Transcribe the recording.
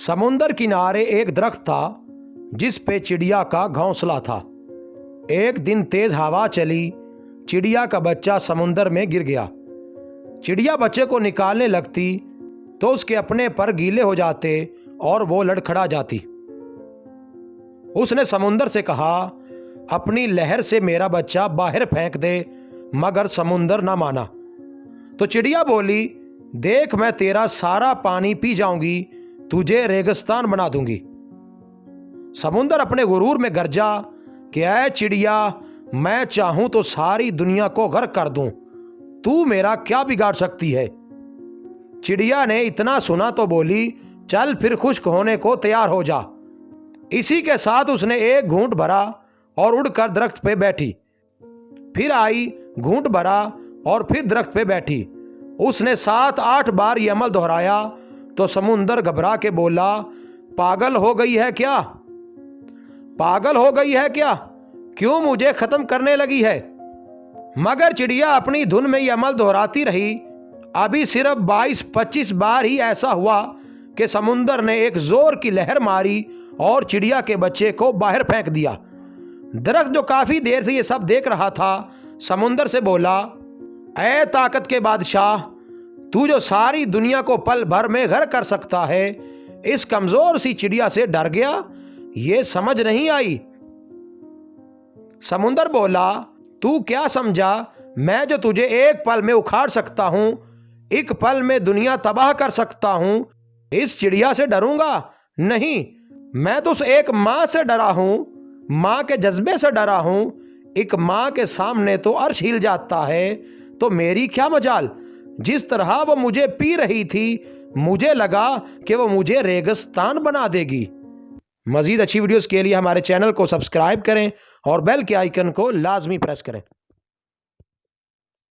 समुंदर किनारे एक दरख्त था जिस पे चिड़िया का घोंसला था। एक दिन तेज हवा चली, चिड़िया का बच्चा समुंदर में गिर गया। चिड़िया बच्चे को निकालने लगती तो उसके अपने पर गीले हो जाते और वो लड़खड़ा जाती। उसने समुंदर से कहा, अपनी लहर से मेरा बच्चा बाहर फेंक दे, मगर समुंदर ना माना। तो चिड़िया बोली, देख मैं तेरा सारा पानी पी जाऊंगी, तुझे रेगिस्तान बना दूंगी। समुंदर अपने गुरूर में गरजा कि ऐ चिड़िया, मैं चाहूं तो सारी दुनिया को गर्क कर दूं, तू मेरा क्या बिगाड़ सकती है। चिड़िया ने इतना सुना तो बोली, चल फिर खुश्क होने को तैयार हो जा। इसी के साथ उसने एक घूंट भरा और उड़कर दरख्त पे बैठी। फिर आई, घूंट भरा और फिर दरख्त पे बैठी। उसने 7-8 बार यह अमल दोहराया तो समुंदर घबरा के बोला, पागल हो गई है क्या? पागल हो गई है क्या? क्यों मुझे खत्म करने लगी है? मगर चिड़िया अपनी धुन में यह अमल दोहराती रही। अभी सिर्फ 22-25 बार ही ऐसा हुआ कि समुंदर ने एक जोर की लहर मारी और चिड़िया के बच्चे को बाहर फेंक दिया। दरख्त जो काफी देर से ये सब देख रहा था, समुंदर से बोला, ऐ ताकत के बादशाह, तू जो सारी दुनिया को पल भर में गर्क कर सकता है, इस कमजोर सी चिड़िया से डर गया? ये समझ नहीं आई। समुंदर बोला, तू क्या समझा मैं जो तुझे एक पल में उखाड़ सकता हूं, एक पल में दुनिया तबाह कर सकता हूं, इस चिड़िया से डरूंगा? नहीं, मैं तो उस एक मां से डरा हूं, मां के जज्बे से डरा हूं। एक मां के सामने तो अर्श हिल जाता है, तो मेरी क्या मजाल। जिस तरह वो मुझे पी रही थी, मुझे लगा कि वो मुझे रेगिस्तान बना देगी। मजीद अच्छी वीडियोस के लिए हमारे चैनल को सब्सक्राइब करें और बेल के आइकन को लाजमी प्रेस करें।